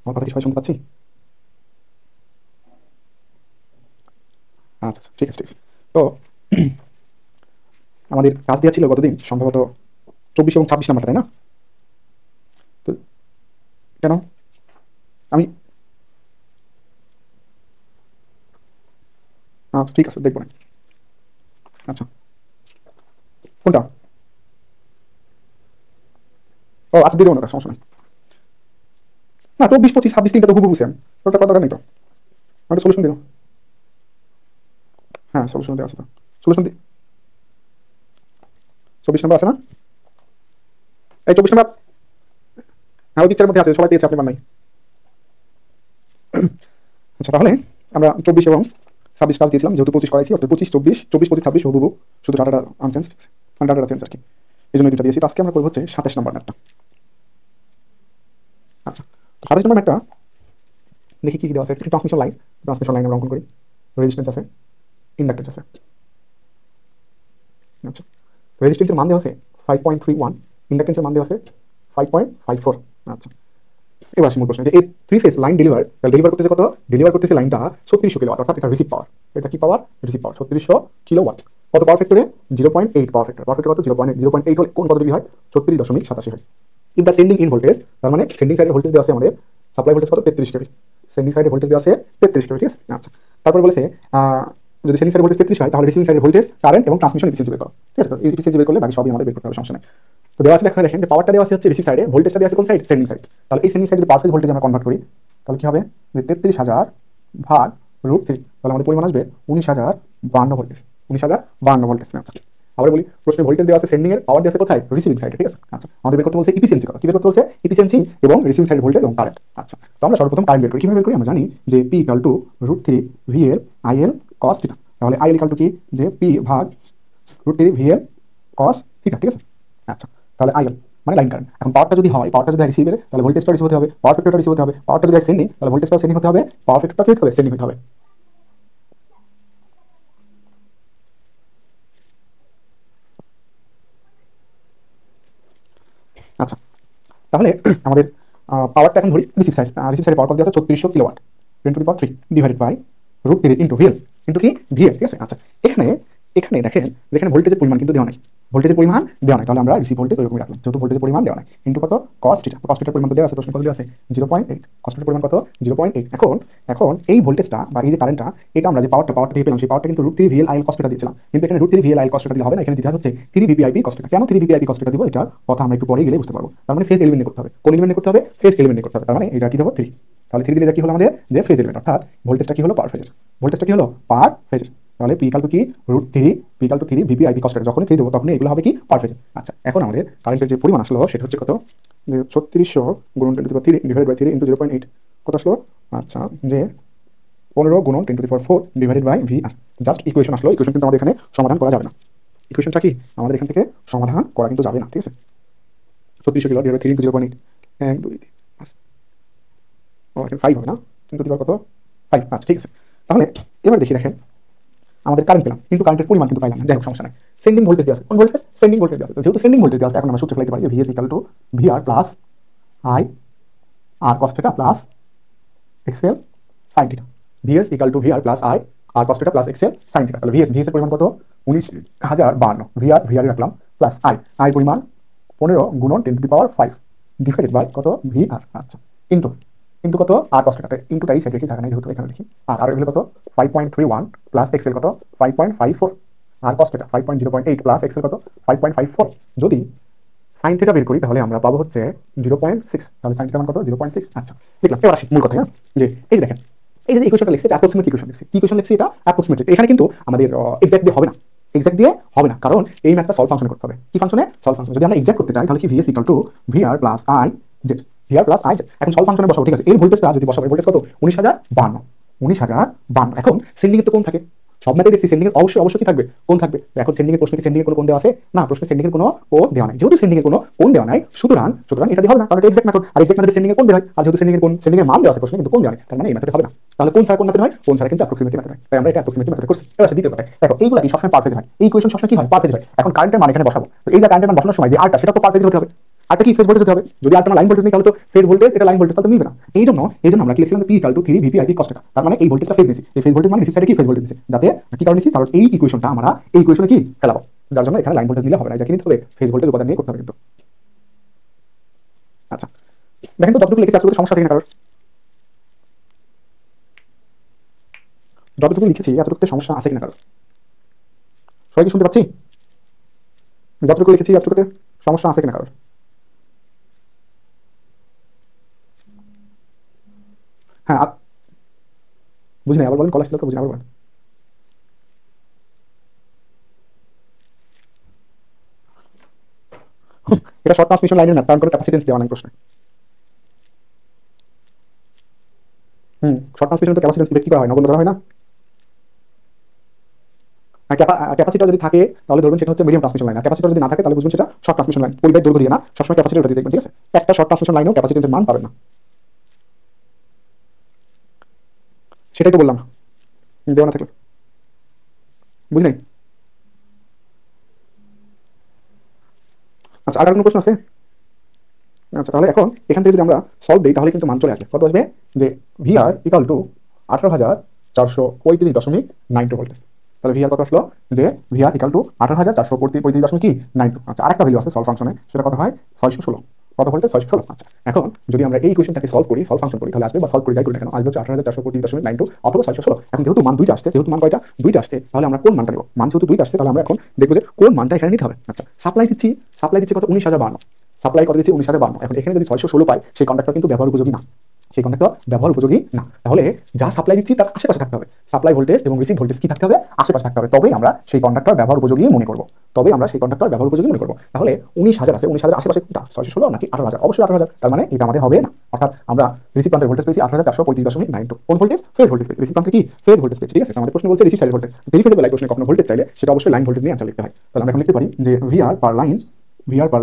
আমার কথা কি সবাই শুনতে পাচ্ছি? আচ্ছা আচ্ছা, ঠিক আছে ঠিক আছে। তো আমাদের কাজ দেওয়া ছিল গতদিন সম্ভবত 24 এবং 26 নাম্বারটা, তাই না? তো কেন আমি আচ্ছা ঠিক আছে, দেখবো না। আচ্ছা, কোনটা? ও আচ্ছা, দিয়ে দেবো না, সমস্যা নাই। না, 24, 25, 26 তিনটা তো হুবহু সেম, তো ওটা কত দরকার নেই তো। আমাকে সলিউশন দিও। হ্যাঁ, সলিউশন দেওয়া আছে তো। সলিউশন দি 24 নাম্বার আছে না? এই 24 নাম্বার। হ্যাঁ, ওই পিকচারের মধ্যে আছে, সবাই পেয়েছে, আপনি পান নাই। আচ্ছা, তাহলে আমরা 24 এবং 26 কাজ দিয়েছিলাম, যেহেতু 25 করাইছি, অর্থাৎ 25, 24, 24, 25, 26 হুবহু, শুধু ডাটাটা আনচেঞ্জ, ঠিক আছে, মানে ডাটাটা চেঞ্জ আর কি, এই জন্য দুটা দিয়েছি। তো আজকে আমরা করবো হচ্ছে 27 নাম্বার ম্যাথটা। আচ্ছা, তো 27 নাম্বার ম্যাথটা দেখি কি কি দেওয়া আছে। একটি ট্রান্সমিশন লাইন, ট্রান্সমিশন লাইন আমরা অঙ্কন করি। রেজিস্ট্যান্স আছে, ইন্ডাক্টেন্স আছে। আচ্ছা, রেজিস্ট্যান্সের মান দেওয়া আছে 5.31, ইন্ডাক্টেন্সের মান দেওয়া আছে 5.54। আচ্ছা, এবার আসি মূল প্রশ্ন, যে এই থ্রি ফেজ লাইন ডেলিভার করতেছে কত? ডেলিভার করতেছে লাইনটা 3600 কিলোওয়াট, অর্থাৎ এটা রিসিভ পাওয়ার। এটা কি পাওয়ার? রিসিভ পাওয়ার 3600 কিলোওয়াট। কত পাওয়ার ফ্যাক্টরে? 0.8 পাওয়ার ফ্যাক্টর। পাওয়ার ফ্যাক্টর কত? 0.8। 0.8 হলে কোন কত ডিগ্রি হয়? 36.87 হয়। If the sending in voltage, তার মানে সেন্ডিং সাইডের ভোল্টেজ দেওয়া আছে আমাদের, সাপ্লাই ভোল্টেজ কত? 33 কেভি। সেন্ডিং সাইডের ভোল্টেজ দেওয়া আছে 33 কেভি, ঠিক আছে। আচ্ছা, তারপরে বলেছে যদি সেন্ডিং সাইডের ভোল্টেজ 33 হয়, তাহলে রিসিভিং সাইডের ভোল্টেজ, কারেন্ট এবং ট্রান্সমিশন এফিসিয়েন্সি বের করো, ঠিক আছে। তো এই এফিসিয়েন্সি বের করলে বাকি সবই আমাদের বের করতে হবে, সমস্যা নেই। তো দেওয়া আছে, দেখেন যে পাওয়ারটা দেওয়া আছে হচ্ছে রিসিভ সাইডে, ভোল্টেজটা দেওয়া আছে কোন সাইড? Sending side. তাহলে এই সেন্ডিং সাইড যদি পাওয়ার ফেজ ভোল্টেজ আমরা কনভার্ট করি, তাহলে কি হবে? যে 33,000 ভাগ √3, তাহলে আমাদের পরিমাণ আসবে 19,052 ভোল্টেজ। 19,052 ভোল্টেজ। আচ্ছা, আবার বলি, প্রশ্নে ভোল্টেজ দেওয়া আছে সেন্ডিং এর, পাওয়ার দেওয়া আছে কোথায়? রিসিভিং সাইডে, ঠিক আছে। আচ্ছা, আমাদের বের করতে বলছে এফিসিয়েন্সি কত। কি বের করতে বলছে? এফিসিয়েন্সি এবং রিসিভিং সাইড ভোল্টেজ এবং কারেন্ট। আচ্ছা, তো আমরা সর্বপ্রথম কারেন্ট বের করি। কিভাবে বের করি? আমরা জানি যে P = √3 VL IL cos θ। তাহলে IL = কি? যে P ভাগ √3 VL cos θ, ঠিক আছে। আচ্ছা, তাহলে IL মানে লাইন কারেন্ট। এখন পাওয়ারটা যদি হয়, পাওয়ারটা যদি রিসিভের, তাহলে ভোল্টেজটা রিসিভ হতে হবে, পাওয়ার ফ্যাক্টরটা রিসিভ হতে হবে। পাওয়ারটা যদি সেন্ডিং, তাহলে ভোল্টেজটাও সেন্ডিং হতে হবে, পাওয়ার ফ্যাক্টরটা কি হতে হবে? সেন্ডিং হতে হবে। আচ্ছা, তাহলে আমাদের পাওয়ারটা এখন ধরি রিসিভ সাইড। রিসিভ সাইডে পাওয়ার কত দেওয়া আছে? 3600 kilowatt, 10⁻³ divided by √3 into VL. Into কি? ভিএল, ঠিক আছে। আচ্ছা, এখানে এখানে দেখেন যেখানে ভোল্টেজের পরিমাণ কিন্তু দেওয়া নাই, ভোল্টেজের পরিমাণ দেওয়া নাই, তাহলে আমরা রিসিভ ভোল্টেজ ওইরকমই রাখলাম, যেহেতু ভোল্টেজের পরিমাণ দেওয়া নাই। ইনটু কত? cos θ। cos θ এর পরিমাণ তো দেওয়া আছে, প্রশ্নে কত দেওয়া আছে? 0.8। cos θ এর পরিমাণ কত? 0.8। এখন এখন এই ভোল্টেজটা বা এই যে কারেন্টটা, এটা আমরা যে পাওয়ারটা দিয়ে পেলাম, সেই পাওয়ারটা কিন্তু √3 VL IL cos θ দিয়েছিলাম, কিন্তু এখানে √3 VL IL cos θ দিলে হবে না, এখানে দিতে হচ্ছে 3 VPIP cos θ। কেন 3 VPIP cos θ দিব, এটার কথা আমরা একটু পরে গেলে বুঝতে পারবো। তার মানে ফেজ এলিমেন্ট করতে হবে। কোন এলিমেন্ট করতে হবে? ফেজ এলিমেন্ট করতে হবে। তার মানে এটা কি দেবো? 3। তাহলে 3 দিলে এটা কি হলো আমাদের? যে ফেজ এলিমেন্ট, অর্থাৎ ভোল্টেজটা কি হলো? পাওয়ার ফেজের। ভোল্টেজটা কি হলো? পাওয়ার ফেজের। তাহলে P = কি? √3 P = 3 VPIP cos θ। যখনই 3 দেবো তখনই এগুলো হবে কি? পাওয়ার ফেজের। আচ্ছা, এখন আমাদের কারেন্টের যে পরিমাণ আসলো সেটা হচ্ছে কত? যে 3600 গুণন 10⁻³ ডিভাইডেড বাই 3 ইনটু 0.8, কত আসলো? আচ্ছা, যে 15 গুণন 10⁻⁴ divided by VR। Just equation আসলো, ইকুয়েশন কিন্তু আমাদের এখানে সমাধান করা যাবে না। ইকুয়েশনটা কি? আমাদের এখান থেকে সমাধান করা কিন্তু যাবে না, ঠিক আছে। 3600 কিলো ডিভাইড বাই 3 ইনটু 0.8, 1 2 3 5, ও এখানে 5 হবে না, 10⁻⁴ কত? 5। আচ্ছা, ঠিক আছে। তাহলে এবার দেখি, দেখেন আমাদের কারেন্ট পেলাম, কিন্তু কারেন্টের পরিমাণ কিন্তু পাইলাম না। যাই হোক, সমস্যা নাই। সেন্ডিং ভোল্টেজ দেওয়া আছে, কোন ভোল্টেজ? সেন্ডিং ভোল্টেজ দেওয়া আছে। যেহেতু সেন্ডিং ভোল্টেজ দেওয়া আছে, এখন আমরা সূত্র লিখতে পারি VS = VR plus I R cos θ plus XL sin θ। VS = VR plus I R cos θ plus XL sin θ। তাহলে VS এর পরিমাণ কত? 19,052। VR রাখলাম, প্লাস I পরিমাণ 15 গুণন 10⁵ ডিভাইডেড বাই কত? VR। আচ্ছা, ইনটু ইনটু কত? R cos θ। ইনটুটা এই সাইডে লিখি, জায়গা নেই যেহেতু, এখানে লিখি। আর এর কত? 5.31 প্লাস XL কত? 5.54। R cos θ 5.0.8 প্লাস XL কত? 5.54। যদি sin θ বের করি, তাহলে আমরা পাবো হচ্ছে 0.6। তাহলে sin θ মান কত? 0.6। আচ্ছা, দেখলাম। এবার আসি মূল কথা, হ্যাঁ, যে এই যে দেখেন, এই যে ইকুয়েশনটা লিখছি, এটা অ্যাপ্রক্সিমেট ইকুয়েশন লিখছি। কি ইকুয়েশন লিখছি? এটা অ্যাপ্রক্সিমেট। এখানে কিন্তু আমাদের এক্সাক্ট দিয়ে হবে না, এক্সাক্ট দিয়ে হবে না, কারণ এই ম্যাথটা সলভ ফাংশনে করতে হবে। কি ফাংশনে? Solve function. যদি আমরা এক্সাক্ট করতে চাই, তাহলে কি VS = VR plus I Z। VR plus I Z। এখন সলভ ফাংশনে বসাবো, ঠিক আছে। এর ভোল্টেজটা যদি বসাবো, ভোল্টেজ কত? 19,052। 19,052। এখন সেন্ডিং এর তো কোন থাকে? সব ম্যাথে দেখছি সেন্ডিং এর অবশ্যই অবশ্যই কি থাকবে? কোন থাকবে। এখন সেন্ডিং এর প্রশ্নে কি সেন্ডিং এর কোনো কোণ দেওয়া আছে? না, প্রশ্নে সেন্ডিং এর কোনো কোণ দেওয়া নাই। যেহেতু সেন্ডিং এর কোনো কোণ দেওয়া নাই, সুতরাং এটা দিয়ে হবে না, কারণ এটা এক্সাক্ট মেথড। আর এক্সাক্ট মেথডে সেন্ডিং এর কোণ বের হয়। আর যেহেতু সেন্ডিং এর মান দেওয়া আছে প্রশ্নে, কিন্তু কোণ দেওয়া নাই, তার মানে এই মেথডে হবে না। তাহলে কোন ছাড়া কোন মেথড হয়? কোন ছাড়া কিন্তু অ্যাপ্রক্সিমেটলি মেথড হয়। তাই আমরা এটা অ্যাপ্রক্সিমেটলি মেথড করছি। এবার আসে দ্বিতীয় কথা। দেখো, এইগুলা কি সবসময় পারফেক্ট হয়? এই ইকুয়েশন সবসময় কি হয়? পারফেক্ট হয়। এখন কারেন্টের মান এখানে বসাবো, তো এই যে কারেন্টের মান বসানোর সময় যে আরটা, সেটা তো পারফেক্ট হতে হবে। আরটা কি ফেজ ভোল্টেজ হতে হবে, যদি আরটা লাইন ভোল্টেজ নেই তাহলে তো ফেজ ভোল্টেজ এটা লাইন ভোল্টেজ তাহলে মিলবে না। এই জন্য আমরা কি লিখছিলাম P equal to 3 VP I cos θ, তার মানে এই ভোল্টেজটা ফেজ দিছি, এই ফেজ ভোল্টেজ মানে রিসিভ সাইডে কি ফেজ ভোল্টেজ দিছি, যাতে কি কারণ দিছি, কারণ এই ইকুয়েশনটা আমরা এই ইকুয়েশনে কি ফেলাবো, যার জন্য এখানে লাইন ভোল্টেজ দিলে হবে না, এটা কি নিতে হবে ফেজ ভোল্টেজ উপাদান নিয়ে করতে হবে কিন্তু। আচ্ছা দেখেন তো যতটুকু লিখেছি এতটুকু সমস্যা আছে কিনা কারোর, যতটুকু লিখেছি এতটুকুতে সমস্যা আছে কিনা কারোর, সবাই কি শুনতে পাচ্ছি? যতটুকু লিখেছি এতটুকুতে সমস্যা আছে কিনা কারোর? হ্যাঁ বুঝি না, আবার বলেন, কলেজ ছিল তো বুঝি না, আবার বলেন। এটা শর্ট ট্রান্সমিশন লাইনের না, কারণ কোনো ক্যাপাসিটেন্স দেওয়া নাই প্রশ্নে। শর্ট ট্রান্সমিশন তো ক্যাপাসিটেন্স কি করা হয় না, ধরা হয় না। ক্যাপাসিটর যদি থাকে তাহলে ধরুন সেটা হচ্ছে মিডিয়াম ট্রান্সমিশন লাইন, আর ক্যাপাসিটর যদি না থাকে তাহলে বুঝবেন সেটা শর্ট ট্রান্সমিশন লাইন। পরিবাহী দৈর্ঘ্য দিয়ে না, সবসময় ক্যাপাসিটর দিয়ে দেখবেন, ঠিক আছে? একটা শর্ট ট্রান্সমিশন লাইনেও ক্যাপাসিটেন্সের মান পাবেন না, সেটাই তো বললাম, দেওয়া না থাকলে। বুঝি নাই। আচ্ছা আর কোনো প্রশ্ন আছে? আচ্ছা তাহলে এখন এখান থেকে যদি আমরা সলভ দিই তাহলে কিন্তু মান চলে আসবে, কত আসবে, যে ভিআর ইকুয়াল টু 18,435.92 ভোল্টেজ। তাহলে ভিআর কত আসলো, যে ভিআর ইকুয়াল টু 18,435.92। আচ্ছা আরেকটা ভ্যালু আছে সলভ ফাংশনে, সেটা কত হয় 616, কত ভোল্টেজ 616। আচ্ছা এখন যদি আমরা এই ইকুয়েশনটাকে সলভ করি, সলভ ফাংশন করি, তাহলে আসবে, বা সলভ করে যাই করি না কেন আসবে হচ্ছে 18,435.92 অথবা 616। এখন যেহেতু মান দুইটা আসছে, যেহেতু মান কয়টা দুইটা আসছে, তাহলে আমরা কোন মানটা নেব, মান যেহেতু দুইটা আসছে তাহলে আমরা এখন দেখবো যে কোন মানটা এখানে নিতে হবে। আচ্ছা সাপ্লাই দিচ্ছি কত 19,052, সাপ্লাই কত দিচ্ছি 19,052। এখন এখানে যদি 616 পাই, সেই কন্ডাক্টর কিন্তু ব্যবহার উপযোগী না, সেই কন্ডাক্টর ব্যবহার উপযোগী না। তাহলে যা সাপ্লাই দিচ্ছি তার আশেপাশে থাকতে হবে, সাপ্লাই ভোল্টেজ এবং রিসিভ ভোল্টেজ কি থাকতে হবে, আশেপাশে থাকতে হবে, তবেই আমরা সেই কন্ডাক্টর ব্যবহার উপযোগী মনে করব, তাহলে 19,000 আছে, 19,000 আশেপাশে কোনটা 616 নাকি 18,000? অবশ্যই 18,000, তার মানে এটা আমাদের হবে না। অর্থাৎ আমরা রিসিভ প্রান্তের ভোল্টেজ পেয়েছি 18,435.92, কোন ভোল্টেজ, ফেজ ভোল্টেজ পেয়েছি, রিসিভ প্রান্তে কি ফেজ ভোল্টেজ পেয়েছি, ঠিক আছে? আমাদের প্রশ্ন বলছে রিসিভ সাইড ভোল্টেজ, ভেরিফাইবল লাইন প্রশ্নে কখনো ভোল্টেজ চাইলে সেটা অবশ্যই লাইন ভোল্টেজ নিয়ে অ্যান্সার লিখতে হয়। তাহলে আমরা এখন লিখতে পারি যে ভিআর পার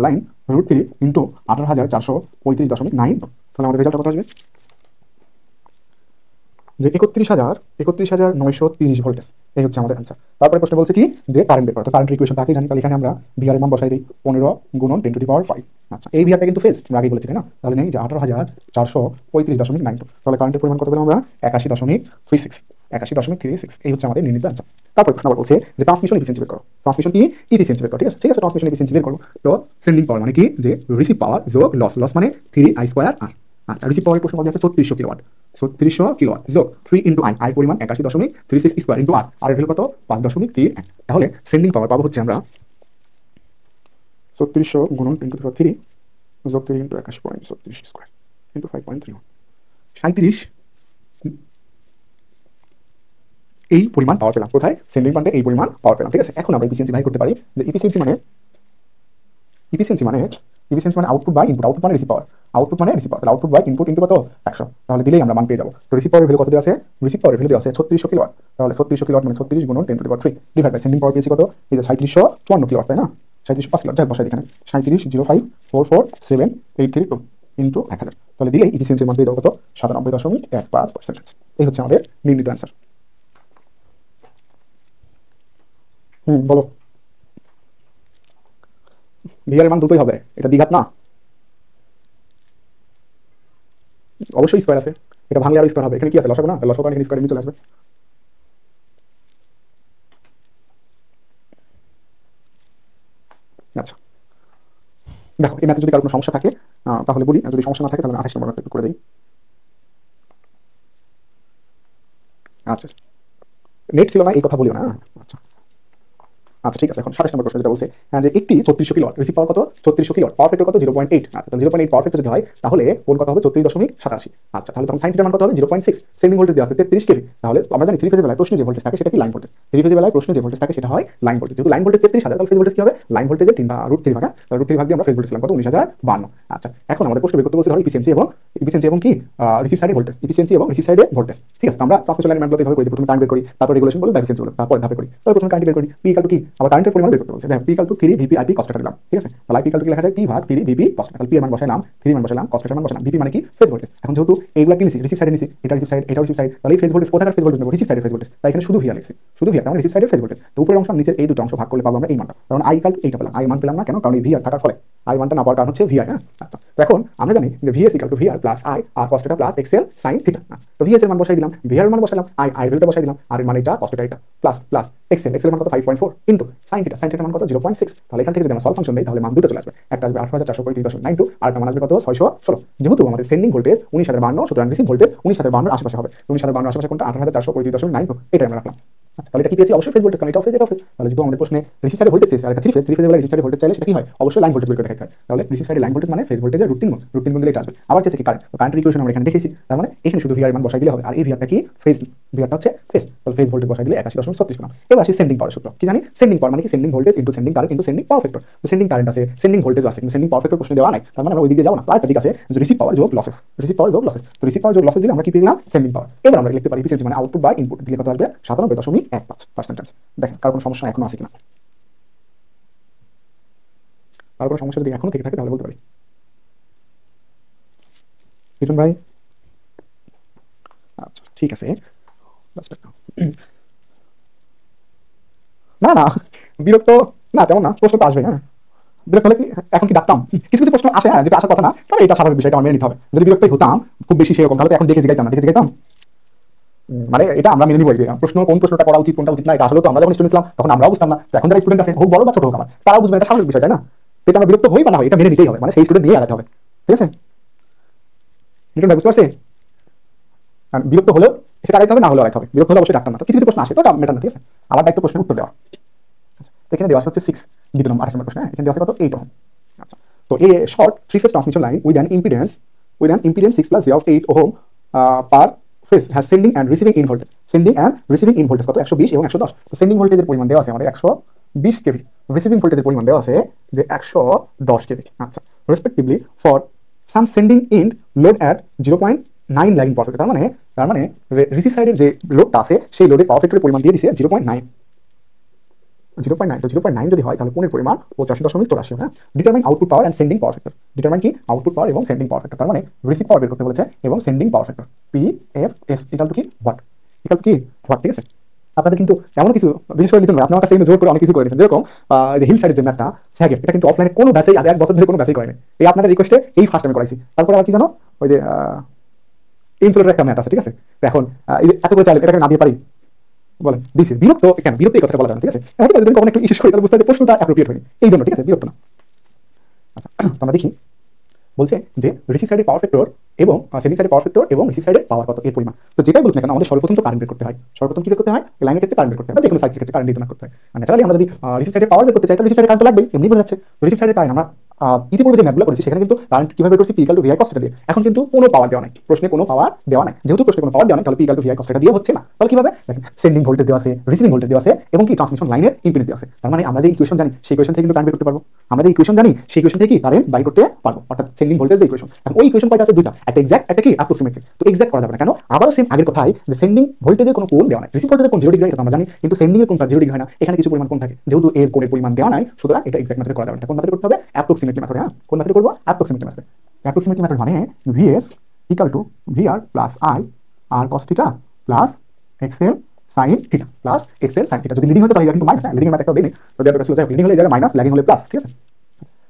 লাইন √3 ইন্টু 18,435.92। তাহলে আমাদের রেজাল্ট কত আসবে, যে 31,930 ভোল্টেজ। এই হচ্ছে আমাদের অ্যান্সার। তারপরে প্রশ্ন বলছে কি, যে কারেন্ট বের করো, তো কারেন্টের ইকুয়েশন তাকে জানি, তাহলে এখানে আমরা ভিআর এর মান বসাই দিই 15 গুণন 10⁵। আচ্ছা এই ভিআরটা কিন্তু ফেজ, আমরা আগে বলেছি তাই না, তাহলে নেই যে 18,435.92। তাহলে কারেন্টের পরিমাণ কত পেলাম আমরা 81.36, 81.36। এই হচ্ছে আমাদের নির্ণীত অ্যান্সার। তারপর প্রশ্ন আবার বলছে যে ট্রান্সমিশন এফিসিয়েন্সি বের করো, ট্রান্সমিশন কি এফিসিয়েন্সি বের করো, ঠিক আছে? ট্রান্সমিশন এফিসিয়েন্সি বের করো। তো সেন্ডিং পাওয়ার মানে কি, যে রিসিভ পাওয়ার যোগ লস মানে 3I² আর। আচ্ছা রিসিভ পাওয়ারের প্রশ্ন বলতে আছে 3600 কিলোওয়াট, 3600 কিলোওয়াট যোগ 3 ইন্টু আই পরিমাণ 81.36 স্কোয়ার ইন্টু আর এর ভ্যালু কত 5.31। তাহলে সেন্ডিং পাওয়ার পাবো হচ্ছে আমরা 3600 গুণন 10⁵ যোগ 3 ইন্টু 81.36 স্কোয়ার ইন্টু 5.31, 37 এই পরিমাণ পাওয়ার পেলাম। কোথায়, সেন্ডিং পয়েন্টে এই পরিমাণ পাওয়ার পেলাম, ঠিক আছে? এখন আমরা এফিসিয়েন্সি বাই করতে পারি, যে এফিসিয়েন্সি মানে আউটপুট বাই ইনপুট, আউটপুট মানে রিসিভ পাওয়ার, তাহলে আউটপুট বাই ইনপুট ইনটু কত 100, তাহলে দিলেই আমরা মান পেয়ে যাবো। তো রিসিভ পাওয়ার ভ্যালু কত দেওয়া আছে, রিসিভ পাওয়ার ভ্যালু দেওয়া আছে 3600 কিলোওয়াট, তাহলে 3600 কিলোওয়াট মানে 36 গুণন 10⁵ ডিভাইড বাই সেন্ডিং পাওয়ার পেয়েছি কত, এই যে 3754 কিলোওয়াট, তাই না? 3705 কিলোওয়াট, যাই বসাই এখানে 3705447832 ইনটু 1000, তাহলে দিলেই এফিসিয়েন্সির মান পেয়ে যাবো কত 97.15%। এই হচ্ছে আমাদের নির্ণীত অ্যান্সার। বলো, ভিআর এর মান দুটোই হবে, এটা দ্বিঘাত না, অবশ্যই স্কয়ার আছে, এটা ভাঙলে আর স্কয়ার হবে। এখানে কি আছে, লসাগু না, লসাগু এখানে স্কয়ার নিয়ে চলে আসবে। আচ্ছা দেখো এই ম্যাথে যদি কারো কোনো সমস্যা থাকে তাহলে বলি, যদি সমস্যা না থাকে তাহলে 28 নম্বরটা একটু করে দেই। আচ্ছা নেট ছিল না এই কথা বলিও না। আচ্ছা আচ্ছা ঠিক আছে, এখন 27 নম্বর প্রশ্ন যেটা বলছে যে একটি 3600 কিলোওয়াট, রিসিভ পাওয়ার কত 3600 কিলোওয়াট, পাওয়ার ফ্যাক্টর কত 0.8। আচ্ছা তাহলে 0.8 পাওয়ার ফ্যাক্টর যদি হয় তাহলে কোন কত হবে 34.87। আচ্ছা তাহলে তখন সাইন থিটার মান কত হবে 0.6, সেন্ডিং ভোল্টেজ দেওয়া আছে 33 কেভি। তাহলে আমরা জানি থ্রি ফেজের বেলায় প্রশ্নে যে ভোল্টেজ থাকে সেটা কি লাইন ভোল্টেজ, থ্রি ফেজের বেলায় প্রশ্নে যে ভোল্টেজ থাকে সেটা হয় লাইন ভোল্টেজ। যেহেতু লাইন ভোল্টেজ 33,000, তাহলে ফেজ ভোল্টেজ কি হবে, লাইন ভোল্টেজের 3/√3 ভাগ, √3 ভাগ দিয়ে আমরা ফেজ ভোল্টেজ পেলাম কত 19,052। আচ্ছা এখন আমাদের প্রশ্ন বের করতে বলছে ধরো এফিসিয়েন্সি এবং কি রিসিভ সাইডে ভোল্টেজ, এফিসিয়েন্সি এবং রিসিভ সাইডে ভোল্টেজ, ঠিক আছে? আমরা ট্রান্সমিশন লাইনের ম্যাথগুলো এইভাবে করি, প্রথমে কারেন্ট বের করি, তারপর রেগুলেশন বলি, এফিসিয়েন্সি বলি, তারপর ধাপে করি। তাহলে প্রথমে কারেন্ট বের করি, পি ইকুয়াল টু কি আবার কারেন্টের পরিমাণ বের করতে বলছে। দেখো P equal to 3 VP IP cos θ দিলাম, ঠিক আছে? তাহলে আইপি ইকুয়াল টু কি লেখা যায়, পি ভাগ 3 ভিপি cos θ। তাহলে পি এর মান বসাইলাম, 3 মান বসাইলাম, cos θ এর মান বসাইলাম, ভিপি মানে কি ফেজ ভোল্টেজ। এখন যেহেতু এইগুলা কি নিছি, রিসিভ সাইডে নিছি, এটা রিসিভ সাইড, এটা রিসিভ সাইড, তাহলে এই ফেজ ভোল্টেজ কোথাকার ফেজ ভোল্টেজ নেব, রিসিভ সাইডের ফেজ ভোল্টেজ। তাই এখানে শুধু ভিআর লিখছি, শুধু ভিআর, তার মানে রিসিভ সাইডের ফেজ ভোল্টেজ। তো উপরের অংশ আর নিচের এই দুটো অংশ ভাগ করলে পাবো আমরা এই মানটা। কারণ আই ইকুয়াল টু এইটা পেলাম, আই মান পেলাম না কেন, কারণ এই ভিআর থাকার ফলে আই মানটা না পাওয়ার কারণ হচ্ছে ভিআর। হ্যাঁ, আচ্ছা। তো এখন আমরা জানি যে VS equal to VR plus I R cos θ plus XL sin θ। আচ্ছা, তো ভিএস এর মান বসাই দিলাম, ভিআর এর মান বসাইলাম, আই আই ভ্যালুটা বসাই দিলাম, আর এর মান এটা cos θ এটা প্লাস প্লাস এক্সএল এর মান কত 5.4 ইনটু sin θ, sin θ এর মান কত 0.6। তাহলে এখান থেকে যদি আমরা সলভ ফাংশন দেই তাহলে মান দুটো চলে আসবে, একটা আসবে 8435.92 আর একটা মান আসবে কত 616। যেহেতু আমাদের সেন্ডিং ভোল্টেজ 19052, সুতরাং রিসিভ ভোল্টেজ 19052 এর আশেপাশে হবে। 19052 এর আশেপাশে কোনটা, 18435.92, এটা আমরা রাখলাম। আচ্ছা, তাহলে এটা কি পেয়েছি, অবশ্যই ফেজ ভোল্টেজ, কারণ এটা ফেজ, এটা ফেজ। তাহলে যেহেতু আমাদের প্রশ্নে রিসিভ সাইডে ভোল্টেজ চেয়েছে আর এটা থ্রি ফেজ বেলা রিসিভ সাইডে ভোল্টেজ চাইলে সেটা কি হয়, অবশ্যই লাইন ভোল্টেজ বের করে দেখাতে হয়। তাহলে রিসিভ সাইডে লাইন ভোল্টেজ মানে ফেজ ভোল্টেজের √3 গুণ দিলে এটা আসবে। আবার চেয়েছে কি কারেন্ট, তো কারেন্টের ইকুয়েশন আমরা এখানে দেখেছি, তার মানে এখানে শুধু ভিআর মান বসাই দিলে হবে। আর এই ভিআরটা কি ফেজ, ভিআরটা হচ্ছে ফেজ, তাহলে ফেজ ভোল্টেজ বসাই দিলে 81.36 পেলাম। এবার আসি সেন্ডিং পাওয়ার সূত্র। কি জানি সেন্ডিং পাওয়ার মানে কি, sending voltage into sending current into sending power factor. তো সেন্ডিং কারেন্ট আছে, সেন্ডিং ভোল্টেজ আছে, কিন্তু সেন্ডিং পাওয়ার ফ্যাক্টর প্রশ্নে দেওয়া নাই, তার মানে আমরা ওই দিকে যাব না। আরেকটা দিক আছে যে রিসিভ পাওয়ার যোগ লসেস, রিসিভ পাওয়ার যোগ লসেস। তো রিসিভ পাওয়ার যোগ লসেস দিলে আমরা কি পেলাম, সেন্ডিং পাওয়ার। এবার আমরা লিখতে পারি এফিসিয়েন্সি মানে আউটপুট বাই ইনপুট, দিলে কত আসবে 97.15%। দেখেন কার কোনো সমস্যা এখনো আছে কিনা, আর কোনো সমস্যা যদি এখনো থেকে থাকে তাহলে বলতে পারি। লিটন ভাই, আচ্ছা ঠিক আছে। না না, বিরক্ত না, তেমন না, প্রশ্ন তো আসবে। হ্যাঁ, বিরক্ত হলে কি এখন কি ডাকতাম, কিছু কিছু প্রশ্ন আসে, হ্যাঁ যেটা আসার কথা না, তাহলে এটা স্বাভাবিক বিষয়টা আমার মেনে নিতে হবে। যদি বিরক্তই হতাম খুব বেশি সেরকম, তাহলে তো এখন দেখে জিগাইতাম না, দেখে জিগাইতাম। মানে এটা আমরা মেনে নিবই যে প্রশ্ন কোন প্রশ্নটা করা উচিত কোনটা উচিত না, এটা আসলে তো আমরা যখন স্টুডেন্ট ছিলাম তখন আমরাও বুঝতাম না। তো এখন যারা স্টুডেন্ট আছে হোক বড় বা ছোট হোক আমার, তারাও বুঝবে, এটা স্বাভাবিক বিষয়, তাই না? এটা আমরা বিরক্ত হই বা না হয় এটা মেনে নিতেই হবে, মানে সেই স্টুডেন্ট নিয়ে আগাতে হবে, ঠিক আছে? লিটন ভাই বুঝতে পারছি, বিরক্ত হলেও সেটা আগাইতে হবে, না হলেও আগাইতে হবে। বিরক্ত হলে অবশ্যই ডাকতাম না। তো কিছু কিছু প্রশ্ন আসে তো এটা মেটার না, ঠিক আছে? আমার দায়িত্ব প্রশ্নের উত্তর দেওয়া। তো এখানে দেওয়া আছে হচ্ছে 6 দ্বিতীয় নম্বর 28 নম্বর প্রশ্ন। এখানে দেওয়া আছে কত 8 ওহম। আচ্ছা, তো a short three phase transmission line with an impedance 6 plus j of 8 ohm per phase has sending end receiving in voltage, sending end receiving in voltage কত 120 এবং 110। তো সেন্ডিং ভোল্টেজের পরিমাণ দেওয়া আছে আমাদের 120 কেভি, রিসিভিং ভোল্টেজের পরিমাণ দেওয়া আছে যে 110 কেভি। আচ্ছা, respectively for some sending in load at 0.9 lagging power factor. তার মানে রিসিভ সাইডের যে লোডটা আছে সেই লোডের পাওয়ার ফ্যাক্টরের পরিমাণ দিয়ে দিছে 0.9। তো 0.9 যদি হয় তাহলে কোণের পরিমাণ 85.84। হ্যাঁ, determine output power and sending power factor. Determine কি আউটপুট পাওয়ার এবং সেন্ডিং পাওয়ার ফ্যাক্টর, তার মানে রিসিভ পাওয়ার বের করতে বলেছে এবং sending power factor P F S equal to কি ওয়াট, ইকুয়াল টু কি ওয়াট, ঠিক আছে? আপনাদের কিন্তু এমন কিছু, বিশেষ করে লিখুন আপনার কাছে জোর করে অনেক কিছু করে দিয়েছেন, যেরকম যে হিল সাইডের যে ম্যাপটা স্যাগের, এটা কিন্তু অফলাইনে কোনো ব্যাচেই আজ 1 বছর ধরে কোনো ব্যাচেই করেনি। এই আপনাদের রিকোয়েস্টে এই ফার্স্ট আমি করাইছি। তারপরে আবার কি জানো, ওই যে ইনসুলেটের একটা ম্যাথ আছে, ঠিক আছে? এখন এত করে চাইলে এটাকে না দিয়ে পারি বলেন, দিছি। বিরক্ত কেন, বিরক্ত এই কথাটা বলা যায় না, ঠিক আছে? হয়তো যদি কখনো একটু ইস্যু করি তাহলে বুঝতে হবে প্রশ্নটা অ্যাপ্রোপ্রিয়েট হয়নি, এই জন্য, ঠিক আছে? বিরক্ত না। আচ্ছা, তো আমরা দেখি বলছে যে রিসিভ সাইডের পাওয়ার ফ্যাক্টর এবং সেন্ডিং সাইডের পাওয়ার ফ্যাক্টর এবং রিসিভ সাইডের পাওয়ার কত এর পরিমাণ। তো যেটাই বলুন না কেন আমাদের সর্বপ্রথম তো কারেন্ট বের করতে হয়। সর্বপ্রথম কি বের করতে হয়, লাইনের ক্ষেত্রে কারেন্ট বের করতে হয়, যে কোনো সাইকেলের ক্ষেত্রে কারেন্ট নির্ধারণ করতে হয়। আর ন্যাচারালি আমরা যদি রিসিভ সাইডের পাওয়ার বের করতে চাই তাহলে রিসিভ সাইডের কারেন্ট লাগবে, এমনি বোঝা যাচ্ছে। রিসিভ সাইডের কারেন্ট আমরা ইতিপূর্বে যে ম্যাপগুলো করেছি সেখানে কিন্তু কারেন্ট কিভাবে করছি, P equal to VI cos θ দিয়ে। এখন কিন্তু কোনো পাওয়ার দেওয়া নাই, প্রশ্নে কোনো পাওয়ার দেওয়া নাই। যেহেতু প্রশ্নে কোনো পাওয়ার দেওয়া নাই তাহলে P equal to VI cos θ দিয়ে হচ্ছে না। তাহলে কিভাবে, দেখেন সেন্ডিং ভোল্টেজ দেওয়া আছে, রিসিভিং ভোল্টেজ দেওয়া আছে এবং কি ট্রান্সমিশন লাইনের ইম্পিডেন্স দেওয়া আছে। তার মানে আমরা যে ইকুয়েশন জানি সেই ইকুয়েশন থেকে কিন্তু কারেন্ট বের করতে পারবো। আমরা যে ইকুয়েশন জানি সেই ইকুয়েশন থেকে কারেন্ট বাইর করতে পারবো, অর্থাৎ সেন্ডিং ভোল্টেজ যে ইকুয়েশন। এখন ওই ইকুয়েশন কয়টা আছে, দুইটা, একটা এক্সাক্ট একটা কি অ্যাপ্রক্সিমেটলি। তো এক্সাক্ট করা যাবে না কেন, আবারও সেম আগের কথাই যে সেন্ডিং ভোল্টেজের কোনো কোণ দেওয়া নাই, রিসিভ ভোল্টেজের কোণ 0 ডিগ্রি, এটা আমরা জানি, কিন্তু সেন্ডিং এর কোণটা 0 ডিগ্রি হয় না, এখানে কিছু পরিমাণ কোণ থাকে। যেহেতু এর কোণের পরিমাণ দেওয়া নাই সুতরাং এটা এক্সাক্ট মেথডে করা যাবে না। কোন মেথডে করতে হবে, অ্যাপ্রক্সিমেটলি মেথডে। হ্যাঁ, কোন মেথডে করব, অ্যাপ্রক্সিমেটলি মেথড। অ্যাপ্রক্সিমেটলি মেথড মানে VS equal to VR plus I R cos θ plus XL sin θ plus XL sin θ। যদি লিডিং হতে পারে কিন্তু মাইনাস, লিডিং এর ম্যাথড একটা দেই, যদি আপনার কাছে লিডিং হলে জায়গা মাইনাস, ল্যাগিং হলে প্লাস, ঠিক আছে?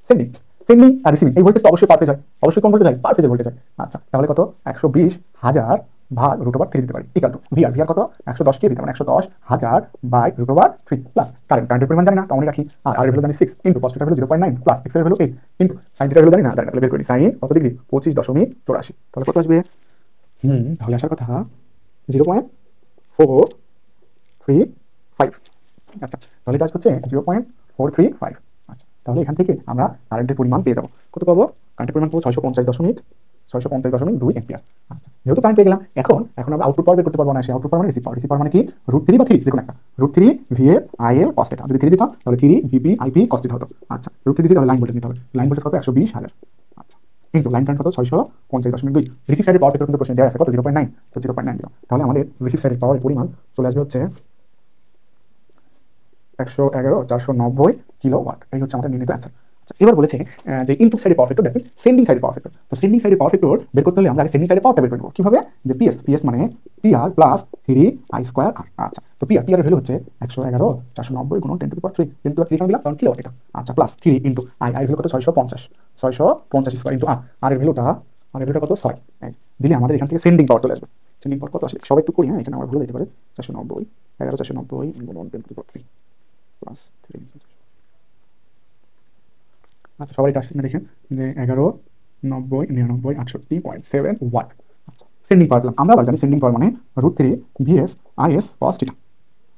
সেন্ডিং সেন্ডিং আর রিসিভিং এই ভোল্টেজ তো অবশ্যই পার ফেজ হয়, অবশ্যই কোন ভোল্টেজ হয়, পার ফেজের ভোল্টেজ হয়। আচ্ছা, তাহলে কত 120,000 ভাগ √3 দিতে পারি ইকুয়াল টু ভিআর কত 110 কেভি, তার মানে 110,000 বাই √3 প্লাস কারেন্টের পরিমাণ জানি না তাহলে রাখি, আর এর ভ্যালু জানি 6 into cos θ value 0.9 plus x এর ভ্যালু 8 ইনটু sin θ ভ্যালু জানি না, তাহলে বের করি sin কত ডিগ্রি 25.84। তাহলে কত আসবে, তাহলে আসার কথা 0.435। আচ্ছা, তাহলে এটা হচ্ছে 0.435। আচ্ছা, তাহলে এখান থেকে আমরা কারেন্টের পরিমাণ পেয়ে যাবো, কত পাবো, কারেন্টের পরিমাণ পাবো 650.2 এম্পিয়ার। আচ্ছা, যেহেতু কারেন্ট পেয়ে গেলাম, এখন আমরা আউটপুট পাওয়ার বের করতে পারবো না, সেই আউটপুট পাওয়ার মানে রিসিভ পাওয়ার মানে কি √3 বা 3 যে কোনো একটা, √3 VA IL cos θ। যদি 3 দিতাম তাহলে 3 VP IP cos θ হতো। আচ্ছা, √3 দিতে তাহলে লাইন ভোল্টেজ নিতে হবে, লাইন ভোল্টেজ কত 120,000। আচ্ছা, কিন্তু লাইন কারেন্ট কত 650.2। রিসিভ সাইডের পাওয়ার কিন্তু প্রশ্নে দেওয়া আছে কত 0.9, তো 0.9 দিলাম। তাহলে আমাদের রিসিভ সাইডের পাওয়ারের পরিমাণ চলে আসবে হচ্ছে 111,490 কিলোওয়াট, এই হচ্ছে আমাদের নির্ণীত অ্যান্সার। আচ্ছা, এবার বলেছে যে ইনপুট সাইডে power factor, that means sending সাইডে পাওয়ার ফ্যাক্টর। তো সেন্ডিং সাইডে পাওয়ার ফ্যাক্টর বের করতে হলে আমরা আগে সেন্ডিং সাইডে পাওয়ারটা বের করব কিভাবে, যে পিএস মানে PR প্লাস 3I² আর। আচ্ছা, তো পিআর এর ভ্যালু হচ্ছে 111,490 গুণন 10 to the power 3, 10 to the পাওয়ার 3 কেন দিলাম, কারণ কিলোওয়াট এটা। আচ্ছা, প্লাস 3 ইনটু আই এর ভ্যালু কত, 650 স্কয়ার ইনটু আর এর ভ্যালুটা কত, 6 দিলে আমাদের এখান থেকে সেন্ডিং পাওয়ার চলে আসবে। সেন্ডিং পাওয়ার কত আসলে সবাই একটু করি, হ্যাঁ, এখানে আমার ভুল হতে পারে। 490 11490 গুণন 10 টু দি পাওয়ার 3 প্লাস 3। আচ্ছা, সবাই এটা আসছে কিনা দেখেন, যে 11 90 99 68.7 ওয়াট। আচ্ছা, সেন্ডিং পাওয়ার পেলাম। আমরা আবার জানি সেন্ডিং পাওয়ার মানে √3 VS IS cos θ।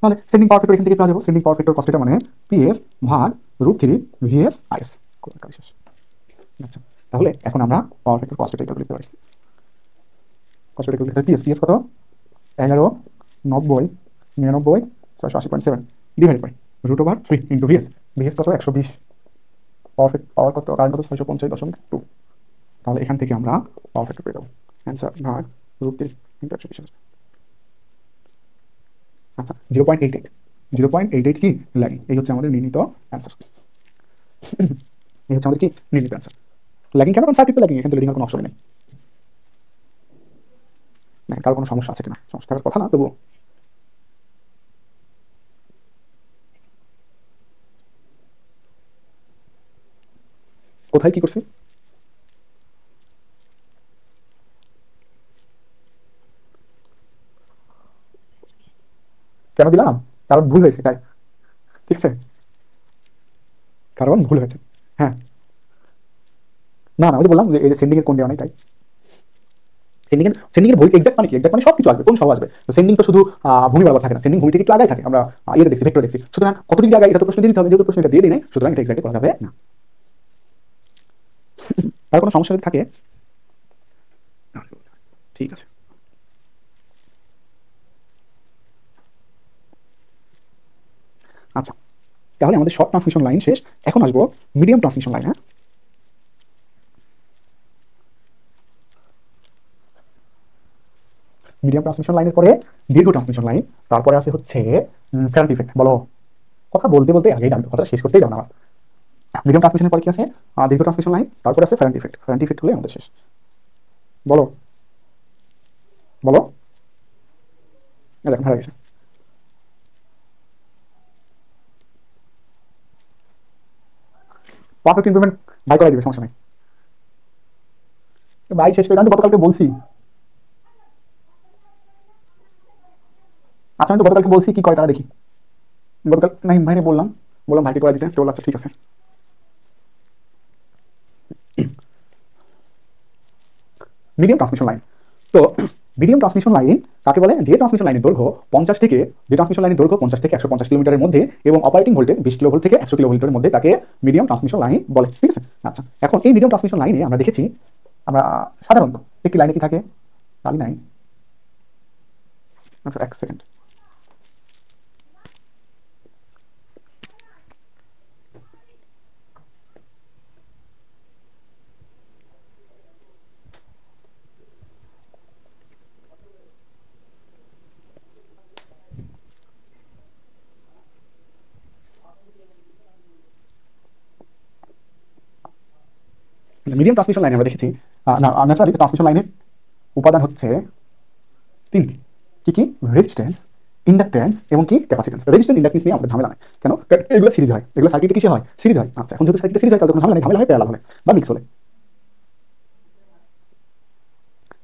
তাহলে সেন্ডিং পাওয়ার ফ্যাক্টর এখান থেকে পেয়ে যাবো। সেন্ডিং পাওয়ার ফ্যাক্টর cos θ মানে PS ভাগ √3 VS IS। আচ্ছা, তাহলে এখন আমরা পাওয়ার ফ্যাক্টর cos θ এটা লিখতে পারি। cos θ লিখতে PS কত, 11 90 99 680.7 ডিভাইড বাই √3 ইনটু VS কত, 120। পাওয়ার কত, কারেন্ট কত, 650.2। তাহলে এখান থেকে আমরা পাওয়ার ফ্যাক্টর পেয়ে যাবো অ্যান্সার ভাগ √3 ইনটু 120। আচ্ছা, 0.88 কি ল্যাগিং, এই হচ্ছে আমাদের নির্ণীত অ্যান্সার। এই হচ্ছে আমাদের কি নির্ণীত অ্যান্সার। ল্যাগিং কেন, কারণ সার্কিট ল্যাগিং, এখানে রিডিং এর কোনো অপশন নেই। না, কারো কোনো সমস্যা আছে কিনা, সমস্যা থাকার কথা না, তবুও কোথায় কি করছি, কেন দিলাম, কারণ ভুল হয়েছে তাই, ঠিক আছে, কারণ ভুল হয়েছে। হ্যাঁ, না না, ওই যে বললাম যে এই যে সেন্ডিং এর কোন দেওয়া নাই তাই। সেন্ডিং এর ভূমি এক্সাক্ট মানে কি, এক্সাক্ট মানে সবকিছু আসবে, কোন সব আসবে। তো সেন্ডিং তো শুধু ভূমি বরাবর থাকে না, সেন্ডিং ভূমি থেকে একটু আগায় থাকে, আমরা ইয়েতে দেখছি, ভেক্টর দেখছি। সুতরাং কত ডিগ্রি আগায় এটা তো প্রশ্ন দিয়ে দিতে হবে, যেহেতু প্রশ্ন এটা দিয়ে দিই নাই, সুতরাং এটা এক্সাক্টলি করা যাবে না। তার কোনো সমস্যা যদি থাকে, ঠিক আছে। আচ্ছা, তাহলে আমাদের শর্ট ট্রান্সমিশন লাইন শেষ, এখন আসবো মিডিয়াম ট্রান্সমিশন লাইন। হ্যাঁ, মিডিয়াম ট্রান্সমিশন লাইনের পরে দীর্ঘ ট্রান্সমিশন লাইন, তারপরে আছে হচ্ছে ফ্যারাডে ইফেক্ট। বলো, কথা বলতে বলতে আগেই আমি কথাটা শেষ করতেই দাও না আমার। মিডিয়াম ট্রান্সমিশনের পরে কি আছে, দীর্ঘ ট্রান্সমিশন লাইন, তারপরে আছে ফ্যারাডে ইফেক্ট। ফ্যারাডে ইফেক্ট হলে আমাদের শেষ। বলো বলো, দেখো হারা গেছে। পারফেক্ট ইমপ্লিমেন্ট বাই করাই দিবে, সমস্যা নেই। বাই শেষ করে, আমি তো গতকালকে বলছি। আচ্ছা, আমি তো গতকালকে বলছি কি করে তারা দেখি। গতকাল নাই ভাইরে বললাম, ভাইকে করে দিতে, বললাম আচ্ছা ঠিক আছে। Medium transmission line. তো মিডিয়াম ট্রান্সমিশন লাইন কাকে বলে, যে ট্রান্সমিশন লাইনের দৈর্ঘ্য 50 থেকে, যে ট্রান্সমিশন লাইনের দৈর্ঘ্য 50 থেকে 150 কিলোমিটারের মধ্যে এবং অপারেটিং ভোল্টেজ 20 কিলোভোল্ট থেকে 100 কিলোভোল্টের মধ্যে, তাকে মিডিয়াম ট্রান্সমিশন লাইন বলে, ঠিক আছে। আচ্ছা, এখন এই মিডিয়াম ট্রান্সমিশন লাইনে আমরা দেখেছি, আমরা সাধারণত একটি লাইনে কি থাকে, টালি নাই। আচ্ছা, এক সেকেন্ড। মিডিয়াম ট্রান্সমিশন লাইনে আমরা দেখেছি, না ন্যাচারালি ট্রান্সমিশন লাইনের উপাদান হচ্ছে তিনটি। কি কি, রেজিস্ট্যান্স, ইন্ডাকট্যান্স এবং কি ক্যাপাসিট্যান্স। রেজিস্ট্যান্স ইন্ডাকট্যান্স নিয়ে আমাদের ঝামেলা নাই, কেন, এগুলো সিরিজ হয়, এগুলো সার্কিটে কিসে হয়, সিরিজ হয়। আচ্ছা, এখন যেহেতু সার্কিটে সিরিজ হয়, তাহলে কোনো ঝামেলা নেই, ঝামেলা হয় প্যারালাল হলে বা মিক্স হলে।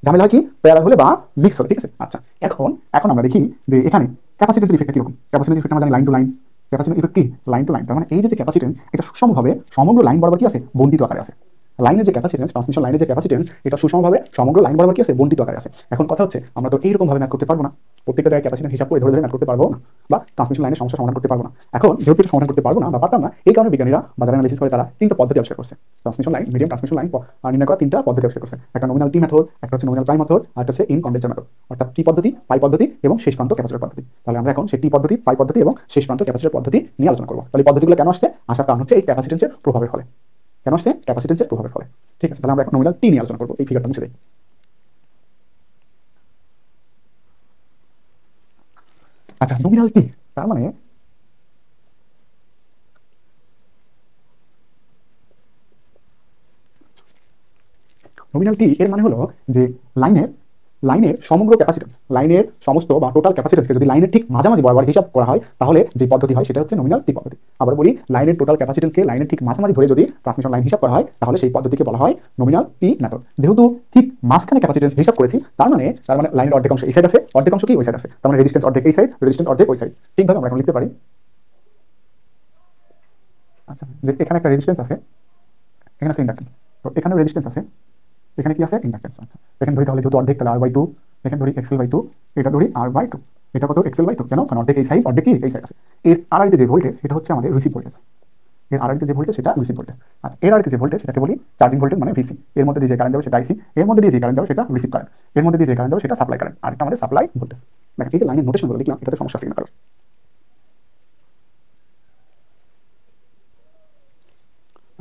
ঝামেলা হয় কি, প্যারালাল হলে বা মিক্স হলে, ঠিক আছে। আচ্ছা, এখন এখন আমরা দেখি যে এখানে ক্যাপাসিট্যান্স ইফেক্ট কিরকম। ক্যাপাসিট্যান্স ইফেক্ট আমরা জানি line to line, capacitance effect কি, লাইন টু লাইন। তার মানে এই যে ক্যাপাসিট্যান্স, এটা সুষমভাবে সমগ্র লাইন বরাবর কি আছে, বন্টিত আকারে আছে। লাইনের যে ক্যাপাসিট্যান্স, ট্রান্সমিশন লাইনের যে ক্যাপাসিট্যান্স, এটা সুষমভাবে সমগ্র লাইন বরাবর কি আছে, বন্টিত আকারে আছে। এখন কথা হচ্ছে, আমরা তো এইরকম ভাবে ম্যাথ করতে পারবো না, প্রত্যেকটা জায়গায় ক্যাপাসিট্যান্স হিসাব করে ধরে ধরে ম্যাথ করতে পারবো না, বা ট্রান্সমিশন লাইনের সমস্যা সমাধান করতে পারবো না। এখন যেহেতু এটা সমাধান করতে পারবো না বা পারতাম না, এই কারণে বিজ্ঞানীরা বাজার অ্যানালিসিস করে তারা তিনটা পদ্ধতি আবিষ্কার করছে। Transmission line, medium transmission line নির্ণয় করা তিনটা পদ্ধতি আবিষ্কার করছে। একটা নমিনাল টি মেথড, একটা হচ্ছে নমিনাল প্রাইম মেথড, আর একটা হচ্ছে ইন কন্ডেন্সার মেথড। অর্থাৎ টি পদ্ধতি, পাই পদ্ধতি এবং শেষ প্রান্ত ক্যাপাসিটর পদ্ধতি। তাহলে আমরা এখন সেই টি পদ্ধতি, পাই পদ্ধতি এবং শেষ প্রান্ত ক্যাপাসিটর পদ্ধতি নিয়ে আলোচনা করবো। তাহলে পদ্ধতিগুলো কেন আসছে, আসার কারণ হচ্ছে এই ক্যাপাসিটেন্সের প্রভাবের ফলে। কেন আসছে, ক্যাপাসিটেন্সের প্রভাবের ফলে, ঠিক আছে। তাহলে আমরা এখন নমিনাল টি নিয়ে আলোচনা করবো। এই ফিগারটা মুছে দেই। আচ্ছা, নমিনাল টি তার মানে নমিনাল টি এর মানে হলো যে লাইনের লাইনের সমগ্র ক্যাপাসিটেন্স, লাইনের সমস্ত বা টোটাল ক্যাপাসিটেন্সকে যদি লাইনের ঠিক মাঝামাঝি বরাবর হিসাব করা হয় তাহলে যে পদ্ধতি হয় সেটা হচ্ছে নমিনাল টি পদ্ধতি। আবার বলি, লাইনের টোটাল ক্যাপাসিটেন্সকে লাইনের ঠিক মাঝামাঝি ধরে যদি ট্রান্সমিশন লাইন হিসাব করা হয় তাহলে সেই পদ্ধতিকে বলা হয় নমিনাল টি মেথড। যেহেতু ঠিক মাঝখানে ক্যাপাসিটেন্স হিসাব করেছি তার মানে লাইনের অর্ধেক অংশ এই সাইড আছে, অর্ধেক অংশ কি ওই সাইড আছে, তার মানে রেজিস্ট্যান্স অর্ধেক এই সাইড, রেজিস্ট্যান্স অর্ধেক ওই সাইড। ঠিকভাবে আমরা এখন লিখতে পারি, আচ্ছা, যে এখানে একটা রেজিস্ট্যান্স আছে, এখানে আছে ইন্ডাকটেন্স, তো এখানে রেজিস্ট্যান্স আছে, এখানে কি আছে ইন্ডাকটেন্স। আচ্ছা, এখানে ধরি তাহলে যেহেতু অর্ধেক তাহলে r/2, এখানে ধরি xl/2, এটা ধরি r/2, এটা কত xl/2, কেন কারণ অর্ধেক এই সাইড অর্ধেক কি এই সাইড আছে। এর আড়াইতে যে ভোল্টেজ এটা হচ্ছে আমাদের রিসিভ ভোল্টেজ, এর আড়াইতে যে ভোল্টেজ সেটা রিসিভ ভোল্টেজ। আর এর আড়াইতে যে ভোল্টেজ সেটাকে বলি চার্জিং ভোল্টেজ মানে ভিসি। এর মধ্যে দিয়ে যে কারেন্ট যাবে সেটা আইসি, এর মধ্যে দিয়ে যে কারেন্ট যাবে সেটা রিসিভ কারেন্ট, এর মধ্যে দিয়ে যে কারেন্ট যাবে সেটা সাপ্লাই কারেন্ট, আর এটা আমাদের সাপ্লাই ভোল্টেজ। দেখেন এই যে লাইনের নোটেশন গুলো লিখলাম এটাতে সমস্যা আছে না কারণ।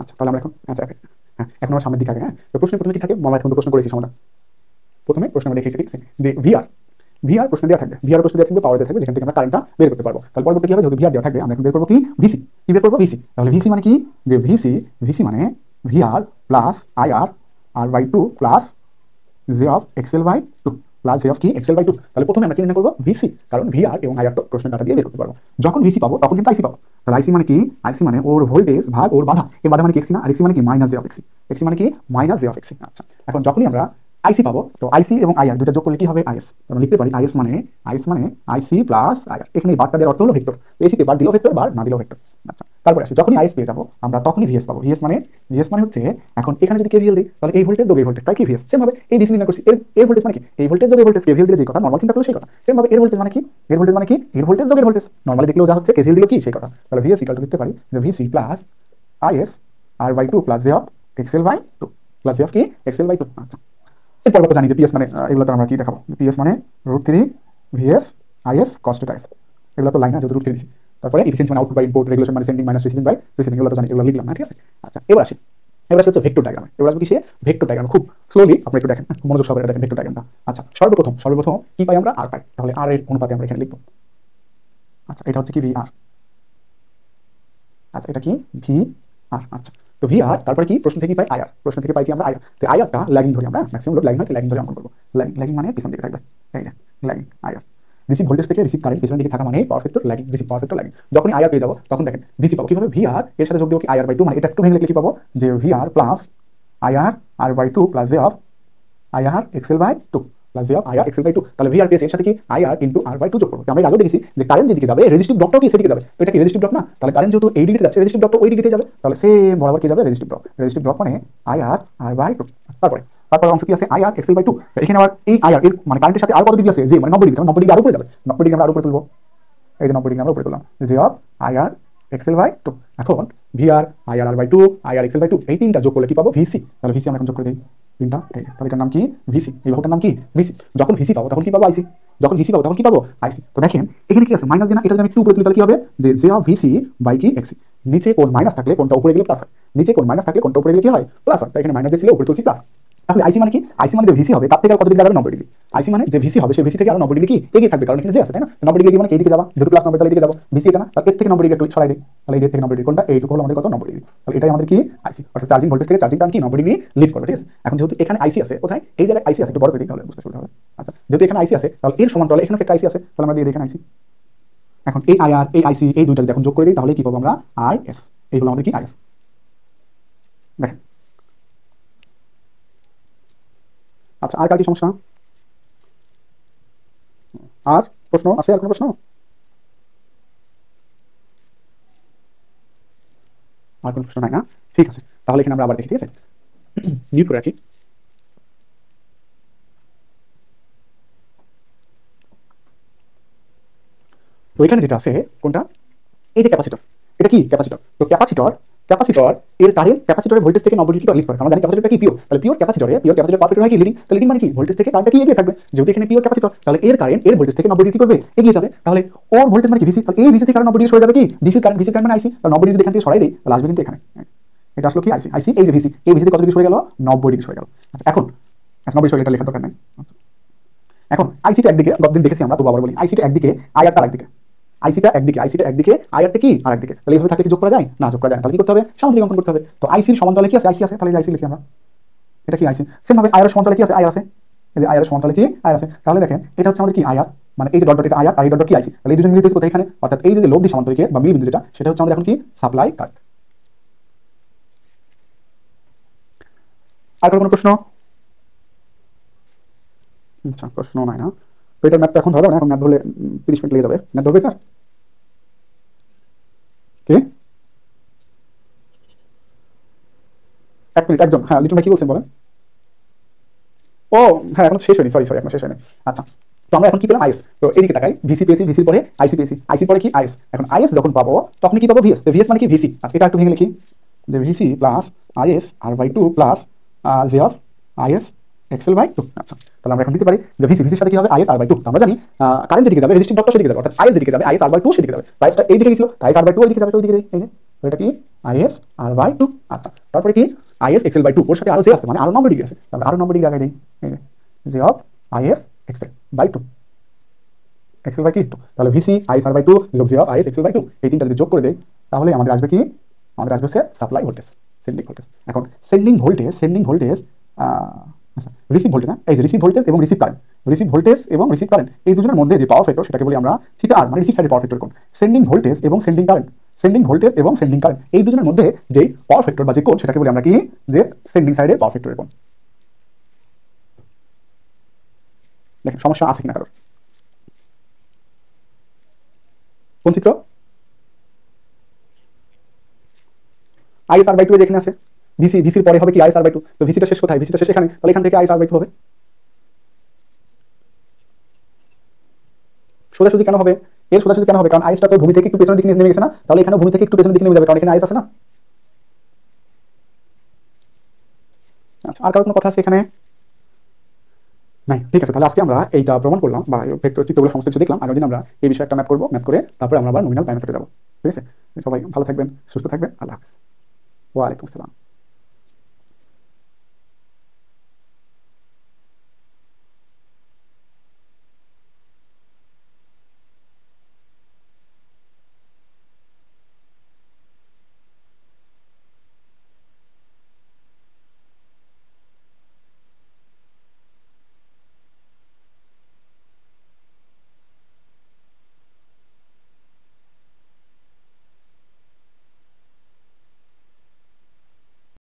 আচ্ছা তাহলে আমরা এখন আচ্ছা হ্যাঁ এখন আমরা সামনের দিকে আগে। হ্যাঁ, তো প্রশ্ন প্রথমে কি থাকে, আমরা এখন তো প্রশ্ন করেছি সমাধান। প্রথমে প্রশ্ন আমরা দেখেছি ঠিক আছে যে ভিআর প্রশ্ন দেওয়া থাকবে, ভিআর প্রশ্ন দেওয়া থাকবে, পাওয়ার দেওয়া থাকবে, যেখান থেকে আমরা কারেন্টটা বের করতে পারবো। তাহলে পরবর্তী কি হবে, যদি ভিআর দেওয়া থাকবে আমরা এখন বের করবো কি ভিসি, কি বের করবো ভিসি। তাহলে ভিসি মানে কি, যে ভিসি মানে VR plus IR r/2 plus j of xl/2 plus j of কি xl/2। তাহলে প্রথমে আমরা কি নির্ণয় করবো ভিসি, কারণ ভিআর এবং আইআর তো প্রশ্নের ডাটা দিয়ে বের করতে পারবো। যখন ভিসি পাবো তখন কিন্তু আইসি পাবো। তাহলে আইসি মানে কি, আইসি মানে ওর ভোল্টেজ ভাগ ওর বাধা, এর বাধা মানে কি এক্সি না, আর এক্সি মানে কি মাইনাস জে অফ এক্সি, এক্সি মানে কি মাইনাস জে অফ এক্সি। আচ্ছা, এখন যখনই আমরা আইসি পাবো তো আইসি এবং আইআর দুটো যোগ করলে কি হবে আইএস। আমরা লিখতে পারি আইএস মানে আইসি প্লাস আইআর। এখানে বারটা দেওয়ার অর্থ হলো ভেক্টর, এসিতে বার দিলেও ভেক্টর, বার না দিলেও ভেক্টর। আচ্ছা, তারপরে আসি যখনই আইএস পেয়ে যাবো আমরা তখনই ভিএস পাবো। ভিএস মানে হচ্ছে এখন এখানে যদি কেভিএল দিই তাহলে এই ভোল্টেজ যোগ এই ভোল্টেজ তাই কি ভিএস। সেম ভাবে এই ডিসি নির্ণয় করছি, এর ভোল্টেজ মানে কি এই ভোল্টেজ যোগ এই ভোল্টেজ, কেভিএল দিলে যে কথা নরমাল চিন্তা করলে সেই কথা। সেম ভাবে এর ভোল্টেজ মানে কি এর ভোল্টেজ মানে কি এর ভোল্টেজ যোগ এর ভোল্টেজ, নরমালি দেখলেও যা হচ্ছে কেভিএল দিলে কি সেই কথা। তাহলে ভিএস ইকুয়াল টু লিখতে পারি যে VC plus is r/2 plus j of xl/2 plus j of কি xl/2। আচ্ছা, এরপর তো জানি যে পিএস মানে এগুলো তো আমরা কি দেখাবো, পিএস মানে √3 VS IS cos theta S, এগুলো তো লাইন আছে √3 দিছি। তারপরে এফিসিয়েন্সি মানে আউটপুট বাই ইনপুট, রেগুলেশন মানে sending minus receiving by receiving, এগুলো তো জানি, এগুলো লিখলাম না, ঠিক আছে। আচ্ছা, এবার আসি হচ্ছে ভেক্টর ডায়াগ্রাম। এবার আসবে কি সে ভেক্টর ডায়াগ্রাম, খুব স্লোলি আপনি একটু দেখেন, মনোযোগ সহকারে দেখেন ভেক্টর ডায়াগ্রামটা। আচ্ছা, সর্বপ্রথম কি পাই আমরা, আর পাই। তাহলে আর এর অনুপাতে আমরা এখানে লিখবো। আচ্ছা, এটা হচ্ছে কি ভি আর, আচ্ছা এটা কি ভি আর। আচ্ছা, তো ভি আর তারপরে কি প্রশ্ন থেকে পাই আইআর, প্রশ্ন থেকে পাই কি আমরা আইআর। তো আইআরটা ল্যাগিং ধরি আমরা, ম্যাক্সিমাম লোড ল্যাগিং হয়, ল্যাগিং ধরে অঙ্কন করবো। ল্যাগিং মানে পিছন দিকে থাকবে, এই যে ল্যাগিং আইআর। রিসিভ ভোল্টেজ থেকে রিসিভ কারেন্ট পিছন দিকে থাকা মানে power factor lagging, receive power factor lagging. যখন আইআর পেয়ে যাবো তখন দেখেন ভিসি পাবো কিভাবে, ভি আর এর সাথে যোগ দেবো কি আইআর/2, মানে এটা একটু ভেঙে লিখলে কি পাবো যে V R plus IR r/2 plus j of IR xl/2 plus j of IR xl/2। তাহলে ভিআর পেয়েছে এর সাথে কি আইআর ইনটু r/2 যোগ করবো। আমরা আগেও দেখেছি যে কারেন্ট যেদিকে যাবে রেজিস্টিভ ড্রপটাও কি সেদিকে যাবে, তো এটা কি রেজিস্টিভ ড্রপ না, তাহলে কারেন্ট যেহেতু এই দিকে যাচ্ছে রেজিস্টিভ ড্রপ ওই দিকে যাবে, তাহলে সেম বরাবর কি যাবে রেজিস্টিভ ড্রপ মানে আইআর r/2। তারপরে অংশ কি আছে আইআর xl/2। এখানে আবার এই আইআর এর মানে কারেন্টের সাথে আর কত ডিগ্রি আছে, যে মানে 90 ডিগ্রি, 90 ডিগ্রি আর উপরে যাবে, 90 ডিগ্রি আমরা আর উপরে তুলবো, এই যে 90 ডিগ্রি আমরা উপরে তুললাম, জে অফ আইআর xl/2। এখন VR IR r/2 IR xl/2 এই তিনটা যোগ করলে কি পাবো ভিসি। তাহলে ভিসি আমরা এখন যোগ করে দিই তিনটা, এই যে তাহলে এটার নাম কি ভিসি, এই ভাগটার নাম কি ভিসি। যখন ভিসি পাবো তখন কি পাবো আইসি, যখন ভিসি পাবো তখন কি পাবো আইসি। তো দেখেন এখানে কি আছে মাইনাস, যে না এটা যদি আমি একটু উপরে তুলি তাহলে কি হবে যে জে অফ ভিসি বাই কি এক্সি। নিচে কোন মাইনাস থাকলে কোনটা উপরে গেলে প্লাস হয়, নিচে কোন মাইনাস থাকলে কোনটা উপরে গেলে কি হয় প্লাস হয়। তাই এখানে মাইনাস ছিল উপরে তুলছি প্লাস। তাহলে আইসি মানে কি, আইসি মানে যে ভিসি হবে তার থেকে আর কত ডিগ্রি যাবে 90 ডিগ্রি। আইসি মানে যে ভিসি হবে সেই ভিসি থেকে আর 90 ডিগ্রি কি এগিয়ে থাকবে, কারণ এখানে যে আছে তাই না, 90 ডিগ্রি মানে এই দিকে যাবা, যেহেতু প্লাস 90 তাহলে এদিকে যাবো, ভিসি এটা না, তাহলে এর থেকে 90 ডিগ্রি একটু ছড়াই দিই, তাহলে এই যে থেকে 90 ডিগ্রি কোনটা এইটুকু হলো আমাদের কত 90 ডিগ্রি। তাহলে এটাই আমাদের কি আইসি, অর্থাৎ চার্জিং ভোল্টেজ থেকে চার্জিং টাইম কি 90 ডিগ্রি লিড করবে, ঠিক আছে। এখন যেহেতু এখানে আইসি আছে, কোথায় এই জায়গায় আইসি আছে, একটু বড় করে দিই তাহলে বুঝতে সুবিধা হবে। আচ্ছা, যেহেতু এখানে আইসি আছে তাহলে এর সমান্তরালে এখানে একটা আইসি আছে, তাহলে আমরা দিয়ে দিই এখানে আইসি। এখন এই আইআর এই আইসি এই দুইটা যদি এখন যোগ করে দিই তাহলে কি পাবো আমরা আইএস, এই হলো আমাদের কি আইএস। দেখেন আচ্ছা, আর কার কি সমস্যা, আর প্রশ্ন আছে, আর কোনো প্রশ্ন, আর কোনো প্রশ্ন নাই না, ঠিক আছে। তাহলে এখানে আমরা আবার দেখি, ঠিক আছে, মিউট করে রাখি। তো এখানে যেটা আছে কোনটা, এই যে ক্যাপাসিটর, এটা কি ক্যাপাসিটর। তো ক্যাপাসিটর এর কারেন্ট ক্যাপাসিটরের ভোল্টেজ থেকে 90 ডিগ্রি লিড করে। আমরা জানি ক্যাপাসিটরটা কি পিওর, তাহলে পিওর ক্যাপাসিটর পারফেক্ট হয় কি লিডিং, তাহলে লিডিং মানে কি ভোল্টেজ থেকে কারেন্টটা কি এগিয়ে থাকবে। যেহেতু এখানে পিওর ক্যাপাসিটর তাহলে এর কারেন্ট এর ভোল্টেজ থেকে 90 ডিগ্রি করবে এগিয়ে যাবে, তাহলে ওর ভোল্টেজ মানে কি ভিসি, তাহলে এই ভিসি থেকে 90 ডিগ্রি সরে যাবে কি ভিসি কারেন্ট মানে আইসি। তাহলে 90 ডিগ্রি যদি এখান থেকে সরাই দেই তাহলে আসবে কিন্তু এখানে, এটা আসলে কি আইসি এই যে ভিসি, এই ভিসি কত ডিগ্রি সরে গেল 90 ডিগ্রি সরে গেল। আচ্ছা, এখন 90 সরে এটা লেখার দরকার নাই। এখন আইসিটা একদিকে গতদিন দেখেছি আমরা, তো আবার বলি আইসিটা একদিকে আইআরটা আরেকদিকে, আইসিটা একদিকে আইআরটা কি আরেকদিকে। তাহলে এইভাবে থাকলে কি যোগ করা যায় না, যোগ করা যায়। তাহলে কি করতে হবে সামান্তরিক অঙ্কন করতে হবে। তো আইসির সমান্তরালে কি আছে আইসি আছে, তাহলে আইসি লিখি আমরা, এটা কি আইসি। সেম ভাবে আইআর সমান্তরালে কি আছে, আইআর আছে, এই যে আইআর সমান্তরালে কি আইআর আছে। তাহলে দেখেন এটা হচ্ছে আমাদের কি আইআর, মানে এই যে ডট ডট এটা আইআর আর এই ডট ডট কি আইসি। তাহলে এই দুজন মিলিত হচ্ছে কোথায় এখানে, অর্থাৎ এই যে লব্ধি সমান্তরিকে বা মিল বিন্দু যেটা, সেটা হচ্ছে আমাদের এখন কি সাপ্লাই কার্ভ। আর কোনো প্রশ্ন? আচ্ছা প্রশ্ন নাই না, তো এটার ম্যাথ এখন ধরো না, এখন ম্যাথ ধরলে 30 মিনিট লেগে যাবে। ম্যাথ ধরবে না কি? 1 মিনিট একজন। হ্যাঁ লিটন ভাই কি বলছেন বলেন। ও হ্যাঁ এখন শেষ হয়নি, সরি সরি এখন শেষ হয়নি। আচ্ছা তো আমরা এখন কি পেলাম, আইএস। তো এদিকে তাকাই, ভিসি পেয়েছি, ভিসির পরে আইসি পেয়েছি, আইসির পরে কি আইএস। এখন আইএস যখন পাবো তখন কি পাবো, ভিএস। ভিএস মানে কি ভিসি। আজকে এটা একটু ভেঙে লিখি, যে VC plus IS R by 2 plus j of IS XL by 2। আচ্ছা তাহলে আমরা এখন দিতে পারি যে ভিসি, ভিসির সাথে কি হবে আইএস আর বাই 2। আমরা জানি কারেন্ট যেদিকে যাবে রেজিস্টিভ ডটটা সেদিকে যাবে, অর্থাৎ আইএস যেদিকে যাবে আইএস আর বাই 2 সেদিকে যাবে। আইএসটা এই দিকে গেছিল, আইএস আর বাই 2 ওই দিকে যাবে, ওই দিকে এই যে তো এটা কি আইএস আর বাই 2। আচ্ছা তারপরে কি আইএস এক্সেল বাই 2, ওর সাথে আরো জে আছে, মানে আরো 90 ডিগ্রি আছে, তাহলে আরো 90 ডিগ্রি আগে দেই, এই যে of IS XL by 2, XL by কি 2। তাহলে ভিসি আইএস আর বাই 2 যোগ j of IS XL by 2, এই তিনটা যদি যোগ করে দেই তাহলে আমাদের আসবে কি, আমাদের আসবে হচ্ছে সাপ্লাই ভোল্টেজ, সেন্ডিং ভোল্টেজ। এখন সেন্ডিং ভোল্টেজ, সেন্ডিং ভোল্টেজ আচ্ছা রিসিভ ভোল্টেজ, না এই যে রিসিভ ভোল্টেজ এবং রিসিভ কারেন্ট, রিসিভ ভোল্টেজ এবং রিসিভ কারেন্ট এই দুজনের মধ্যে যে পাওয়ার ফ্যাক্টর সেটাকে বলি আমরা থিটা আর, মানে রিসিভ সাইডের পাওয়ার ফ্যাক্টর কোণ। সেন্ডিং ভোল্টেজ এবং সেন্ডিং কারেন্ট, সেন্ডিং ভোল্টেজ এবং সেন্ডিং কারেন্ট এই দুজনের মধ্যে যে পাওয়ার ফ্যাক্টর বা যে কোণ সেটাকে বলি আমরা কি, যে সেন্ডিং সাইডের পাওয়ার ফ্যাক্টরের কোণ। দেখেন সমস্যা আছে কিনা কারোর, কোন চিত্র? আইএস আর বাই 2 যেখানে আছে, ভিসি, ভিসির পরে হবে কি আইএস আর বাই 2, তো ভিসিটা শেষ কোথায়, ভিসিটা শেষ এখানে, তাহলে এখান থেকে আইএস আর বাই 2 হবে। সোজাসুজি কেন হবে, এর সোজাসুজি কেন হবে, কারণ আইএসটা তো ভূমি থেকে একটু পেছনের দিকে নেমে গেছে না, তাহলে এখানে ভূমি থেকে একটু পেছনের দিকে নেমে যাবে, কারণ এখানে আইএস আছে না। আচ্ছা আর কারো কোনো কথা আছে এখানে? নাই, ঠিক আছে। তাহলে আজকে আমরা এইটা প্রমাণ করলাম বা ভেক্টর চিত্রগুলো সমস্ত কিছু দেখলাম। আগামী দিন আমরা এই বিষয়ে একটা ম্যাথ করবো, ম্যাথ করে তারপরে আমরা আবার নমিনাল প্যারামিটারে যাবো। ঠিক আছে, সবাই ভালো থাকবেন, সুস্থ থাকবেন, আল্লাহ হাফেজ। ওয়ালাইকুম আসসালাম।